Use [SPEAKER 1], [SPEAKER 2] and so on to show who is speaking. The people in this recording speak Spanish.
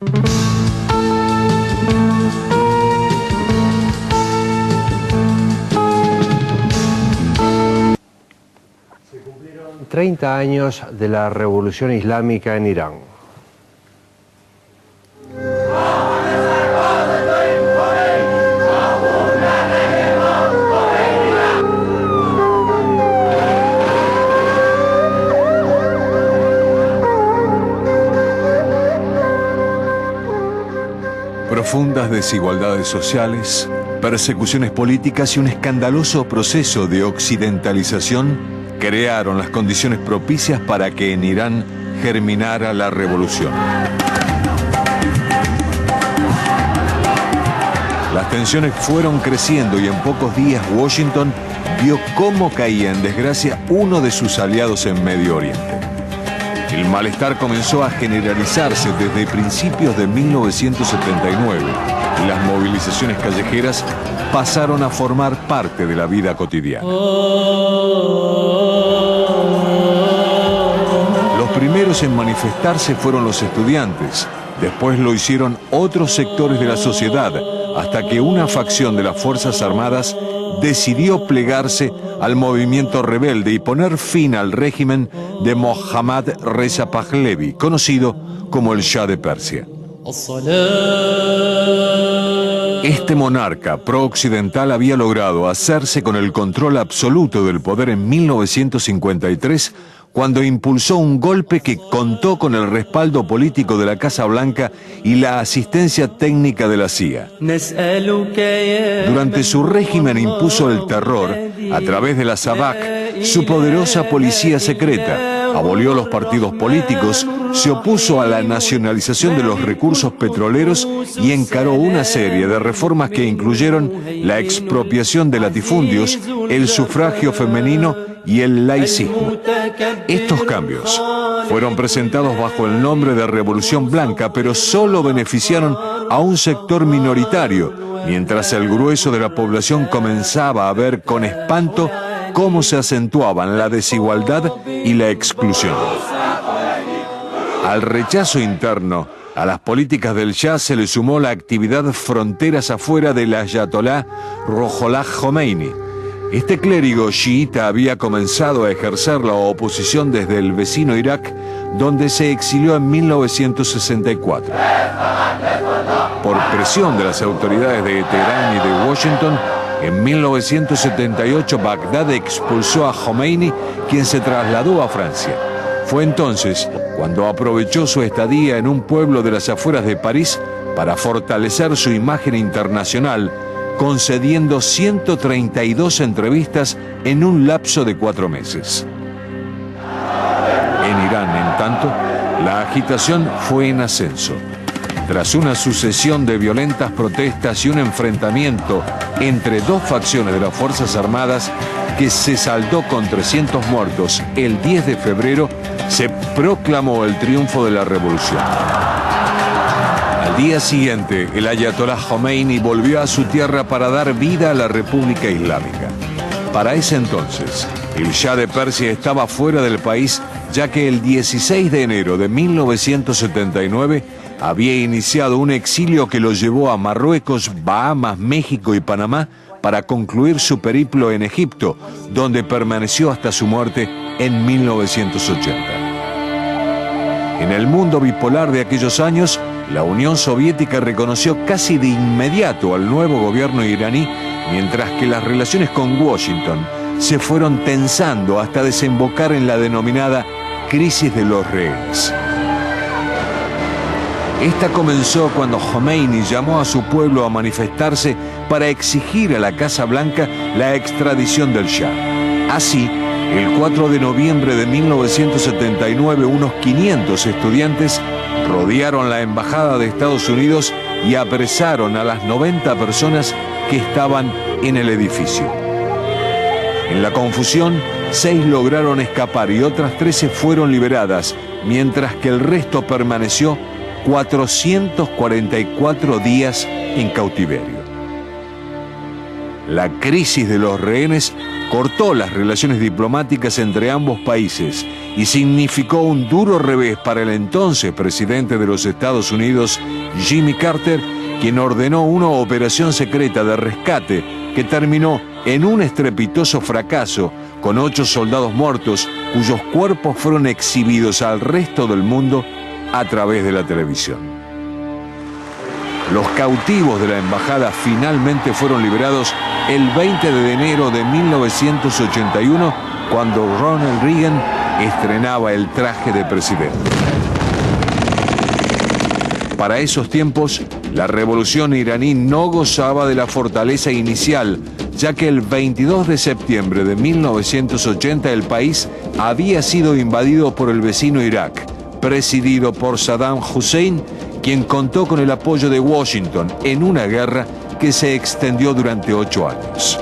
[SPEAKER 1] Se cumplieron 30 años de la revolución islámica en Irán.
[SPEAKER 2] Profundas desigualdades sociales, persecuciones políticas y un escandaloso proceso de occidentalización crearon las condiciones propicias para que en Irán germinara la revolución. Las tensiones fueron creciendo y en pocos días Washington vio cómo caía en desgracia uno de sus aliados en Medio Oriente. El malestar comenzó a generalizarse desde principios de 1979 y las movilizaciones callejeras pasaron a formar parte de la vida cotidiana. Los primeros en manifestarse fueron los estudiantes, después lo hicieron otros sectores de la sociedad, hasta que una facción de las Fuerzas Armadas decidió plegarse al movimiento rebelde y poner fin al régimen de Mohammad Reza Pahlavi, conocido como el Shah de Persia. Este monarca pro-occidental había logrado hacerse con el control absoluto del poder en 1953, cuando impulsó un golpe que contó con el respaldo político de la Casa Blanca y la asistencia técnica de la CIA. Durante su régimen impuso el terror a través de la SAVAK, su poderosa policía secreta, abolió los partidos políticos, se opuso a la nacionalización de los recursos petroleros y encaró una serie de reformas que incluyeron la expropiación de latifundios, el sufragio femenino y el laicismo. Estos cambios fueron presentados bajo el nombre de Revolución Blanca, pero solo beneficiaron a un sector minoritario, mientras el grueso de la población comenzaba a ver con espanto cómo se acentuaban la desigualdad y la exclusión. Al rechazo interno a las políticas del Shah se le sumó la actividad fronteras afuera del ayatolá Ruhollah Khomeini. Este clérigo chiita había comenzado a ejercer la oposición desde el vecino Irak, donde se exilió en 1964. Por presión de las autoridades de Teherán y de Washington, en 1978 Bagdad expulsó a Khomeini, quien se trasladó a Francia. Fue entonces cuando aprovechó su estadía en un pueblo de las afueras de París para fortalecer su imagen internacional, concediendo 132 entrevistas en un lapso de 4 meses. En Irán, en tanto, la agitación fue en ascenso. Tras una sucesión de violentas protestas y un enfrentamiento entre dos facciones de las Fuerzas Armadas que se saldó con 300 muertos el 10 de febrero, se proclamó el triunfo de la revolución. Al día siguiente, el ayatolá Khomeini volvió a su tierra para dar vida a la República Islámica. Para ese entonces, el Shah de Persia estaba fuera del país, ya que el 16 de enero de 1979 había iniciado un exilio que lo llevó a Marruecos, Bahamas, México y Panamá para concluir su periplo en Egipto, donde permaneció hasta su muerte en 1980. En el mundo bipolar de aquellos años, la Unión Soviética reconoció casi de inmediato al nuevo gobierno iraní, mientras que las relaciones con Washington se fueron tensando hasta desembocar en la denominada crisis de los rehenes. Esta comenzó cuando Khomeini llamó a su pueblo a manifestarse para exigir a la Casa Blanca la extradición del Shah. Así, el 4 de noviembre de 1979, unos 500 estudiantes rodearon la embajada de Estados Unidos y apresaron a las 90 personas que estaban en el edificio. En la confusión, 6 lograron escapar y otras 13 fueron liberadas, mientras que el resto permaneció 444 días en cautiverio. La crisis de los rehenes cortó las relaciones diplomáticas entre ambos países y significó un duro revés para el entonces presidente de los Estados Unidos, Jimmy Carter, quien ordenó una operación secreta de rescate que terminó en un estrepitoso fracaso, con 8 soldados muertos cuyos cuerpos fueron exhibidos al resto del mundo a través de la televisión. Los cautivos de la embajada finalmente fueron liberados el 20 de enero de 1981, cuando Ronald Reagan estrenaba el traje de presidente. Para esos tiempos, la revolución iraní no gozaba de la fortaleza inicial, ya que el 22 de septiembre de 1980 el país había sido invadido por el vecino Irak, presidido por Saddam Hussein, quien contó con el apoyo de Washington en una guerra que se extendió durante 8 años.